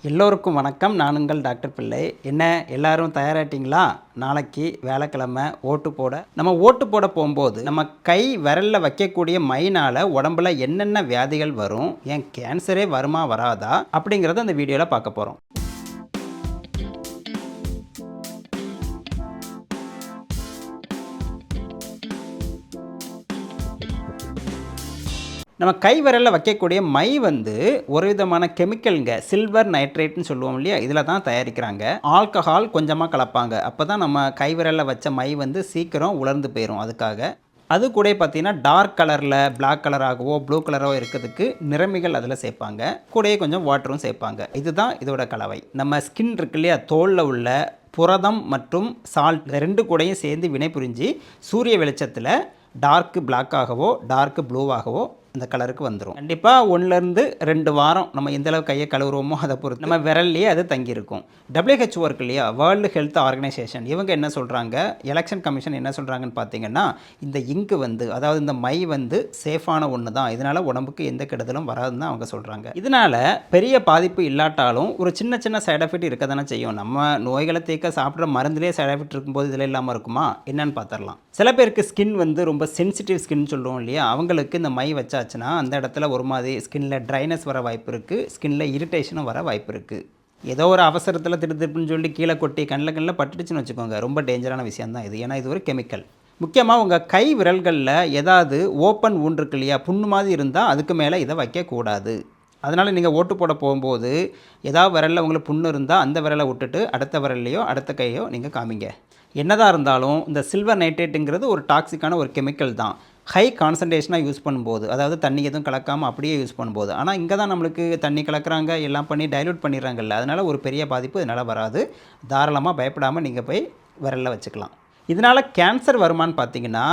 எல்லோருக்கும் வணக்கம். நான் உங்கள் டாக்டர் பிள்ளை. என்ன எல்லாரும் தயாராகிட்டீங்களா? நாளைக்கு வியாழக்கிழமை ஓட்டு போட. நம்ம ஓட்டு போட போகும்போது நம்ம கை விரலில் வைக்கக்கூடிய மைனால் உடம்புல என்னென்ன வியாதிகள் வரும், ஏன் கேன்சரே வருமா வராதா அப்படிங்கிறத அந்த வீடியோவில் பார்க்க போகிறோம். நம்ம கை விரலில் வைக்கக்கூடிய மை ஒரு விதமான கெமிக்கலுங்க, சில்வர் நைட்ரேட்னு சொல்லுவோம் இல்லையா, இதில் தான் தயாரிக்கிறாங்க. ஆல்கஹால் கொஞ்சமாக கலப்பாங்க. அப்போ தான் நம்ம கை விரலில் வச்ச மை சீக்கிரம் உலர்ந்து போயிடும். அதுக்காக அது கூட பார்த்தீங்கன்னா டார்க் கலரில் பிளாக் கலராகவோ ப்ளூ கலரோ இருக்கிறதுக்கு நிறமிகள் அதில் சேர்ப்பாங்க. கூடயே கொஞ்சம் வாட்டரும் சேர்ப்பாங்க. இதுதான் இதோட கலவை. நம்ம ஸ்கின் இருக்கு இல்லையா, தோலில் உள்ள புரதம் மற்றும் சால்ட் ரெண்டு கூடையும் சேர்ந்து வினை புரிஞ்சு சூரிய வெளிச்சத்தில் டார்க் பிளாக்காகவோ டார்க் ப்ளூவாகவோ இந்த கலருக்கு வந்துடும். கண்டிப்பாக 1-2 வாரம் நம்ம எந்த அளவு கையை கழுவுறோமோ அதை பொறுத்து நம்ம விரல்லையே அது தங்கியிருக்கும். WHO இருக்கு இல்லையா, வேர்ல்டு ஹெல்த் ஆர்கனைசேஷன், இவங்க என்ன சொல்கிறாங்க, எலெக்ஷன் கமிஷன் என்ன சொல்கிறாங்கன்னு பார்த்தீங்கன்னா, இந்த இங்கு அதாவது இந்த மை சேஃபான ஒன்று தான், இதனால் உடம்புக்கு எந்த கெடுதலும் வராதுன்னு தான் அவங்க சொல்கிறாங்க. இதனால் பெரிய பாதிப்பு இல்லாட்டாலும் ஒரு சின்ன சின்ன சைட் எஃபெக்ட் இருக்க தானே செய்யும். நம்ம நோய்களை தீர்க்க சாப்பிட்ற மருந்துலேயே சைட் எஃபெக்ட் இருக்கும்போது இதில் இல்லாமல் இருக்குமா என்னன்னு பார்த்துடலாம். சில பேருக்கு ஸ்கின் ரொம்ப சென்சிட்டிவ் ஸ்கின் சொல்லுவோம் இல்லையா, அவங்களுக்கு இந்த மை வச்சா அந்த இடத்துல ஒரு மாதிரி ஸ்கின்ல ட்ரைனஸ் வர வாய்ப்பு இருக்குது, ஸ்கின்ல இரிட்டேஷனும் வர வாய்ப்பு இருக்குது. ஏதோ ஒரு அவசரத்தில் திருப்புன்னு சொல்லி கீழே கொட்டி கண்ணில் பட்டுடுச்சுன்னு வச்சுக்கோங்க, ரொம்ப டேஞ்சரான விஷயம் தான் இது. ஏன்னா இது ஒரு கெமிக்கல். முக்கியமாக உங்கள் கை விரல்களில் ஏதாவது ஓப்பன் ஊன் இருக்கு இல்லையா, புண்ணு மாதிரி இருந்தால் அதுக்கு மேலே இதை வைக்கக்கூடாது. அதனால் நீங்கள் ஓட்டு போட போகும்போது ஏதாவது விரலில் உங்களுக்கு புண்ணு இருந்தால் அந்த விரலை விட்டுட்டு அடுத்த விரல்லையோ அடுத்த கையோ நீங்கள் காமிங்க. என்னதான் இருந்தாலும் இந்த சில்வர் நைட்ரேட்டுங்கிறது ஒரு டாக்ஸிக்கான ஒரு கெமிக்கல் தான். ஹை கான்சன்ட்ரேஷனாக யூஸ் பண்ணும்போது, அதாவது தண்ணி எதுவும் கலக்காமல் அப்படியே யூஸ் பண்ணும்போது, ஆனால் இங்கே தான் நம்மளுக்கு தண்ணி கலக்கிறாங்க, எல்லாம் பண்ணி டைல்யூட் பண்ணிடுறாங்கல்ல, அதனால் ஒரு பெரிய பாதிப்பு இதனால் வராது. தாராளமாக பயப்படாமல் நீங்கள் போய் விரலில் வச்சுக்கலாம். இதனால் கேன்சர் வருமானு பார்த்தீங்கன்னா,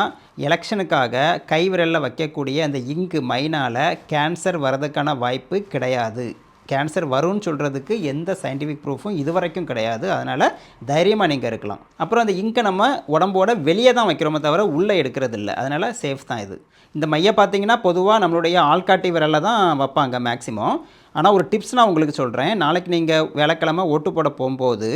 எலெக்ஷனுக்காக கை விரலில் வைக்கக்கூடிய அந்த இங்கு மைனால் கேன்சர் வரதுக்கான வாய்ப்பு கிடையாது. கேன்சர் வரும்னு சொல்கிறதுக்கு எந்த சயின்டிஃபிக் ப்ரூஃபும் இது வரைக்கும் கிடையாது. அதனால் தைரியமாக நீங்கள் இருக்கலாம். அப்புறம் அந்த இங்கை நம்ம உடம்போட வெளியே தான் வைக்கிறோமே தவிர உள்ளே எடுக்கிறது இல்லை. அதனால் சேஃப் தான் இது. இந்த மையை பார்த்தீங்கன்னா பொதுவாக நம்மளுடைய ஆள்காட்டி விரலில் தான் வைப்பாங்க மேக்ஸிமம். ஆனால் ஒரு டிப்ஸ் நான் உங்களுக்கு சொல்கிறேன். நாளைக்கு நீங்கள் வியாழக்கிழமை ஓட்டு போட போகும்போது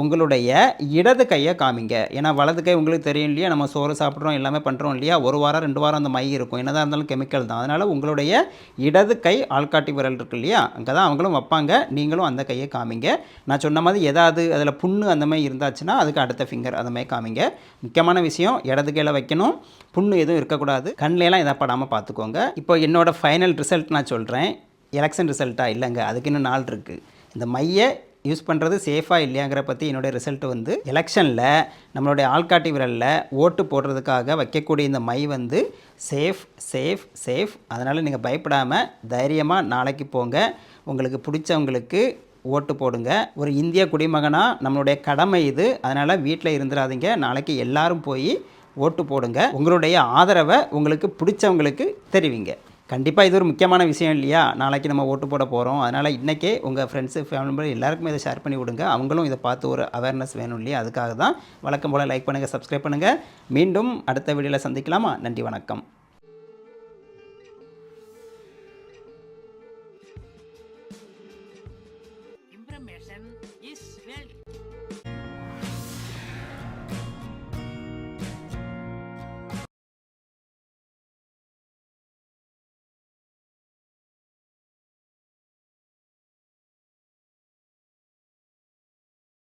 உங்களுடைய இடது கையை காமிங்க. ஏன்னா வலது கை உங்களுக்கு தெரியும் இல்லையா, நம்ம சோறு சாப்பிட்றோம் எல்லாமே பண்ணுறோம் இல்லையா, 1 வாரம் 2 வாரம் அந்த மை இருக்கும், என்னதான் இருந்தாலும் கெமிக்கல் தான். அதனால் உங்களுடைய இடது கை ஆள்காட்டி விரல் இருக்கு இல்லையா, அங்கே தான் அவங்களும் வைப்பாங்க. நீங்களும் அந்த கையை காமிங்க. நான் சொன்ன மாதிரி ஏதாவது அதில் புண்ணு அந்த மாதிரி இருந்தாச்சுன்னா அதுக்கு அடுத்த ஃபிங்கர் அந்த மாதிரி காமிங்க. முக்கியமான விஷயம், இடது கையில் வைக்கணும், புண்ணு எதுவும் இருக்கக்கூடாது, கண்ணிலலாம் எதாவது படாமல் பார்த்துக்கோங்க. இப்போ என்னோடய ஃபைனல் ரிசல்ட் நான் சொல்கிறேன். எலெக்ஷன் ரிசல்ட்டாக இல்லைங்க, அதுக்கு இன்னும் நாள் இருக்குது. இந்த மையை யூஸ் பண்ணுறது சேஃபாக இல்லையாங்கிற பற்றி என்னுடைய ரிசல்ட் எலெக்ஷனில் நம்மளுடைய ஆள்காட்டி விரலில் ஓட்டு போடுறதுக்காக வைக்கக்கூடிய இந்த மை சேஃப் சேஃப் சேஃப். அதனால் நீங்கள் பயப்படாமல் தைரியமாக நாளைக்கு போங்க. உங்களுக்கு பிடிச்சவங்களுக்கு ஓட்டு போடுங்க. ஒரு இந்திய குடிமகனாக நம்மளுடைய கடமை இது. அதனால் வீட்டில் இருந்துடாதீங்க. நாளைக்கு எல்லாரும் போய் ஓட்டு போடுங்க. உங்களுடைய ஆதரவை உங்களுக்கு பிடிச்சவங்களுக்கு தெரிவிங்க. கண்டிப்பாக இது ஒரு முக்கியமான விஷயம் இல்லையா, நாளைக்கு நம்ம ஓட்டு போட போகிறோம். அதனால் இன்றைக்கே உங்கள் ஃப்ரெண்ட்ஸு ஃபேமிலி மெம்பர் எல்லாருக்குமே இதை ஷேர் பண்ணி விடுங்க. அவங்களும் இதை பார்த்து ஒரு அவேர்னஸ் வேணும் இல்லையா, அதுக்காக தான். வழக்கம் போல் லைக் பண்ணுங்கள், சப்ஸ்கிரைப் பண்ணுங்கள். மீண்டும் அடுத்த வீடியோவில் சந்திக்கலாமா? நன்றி, வணக்கம். Information is wealth.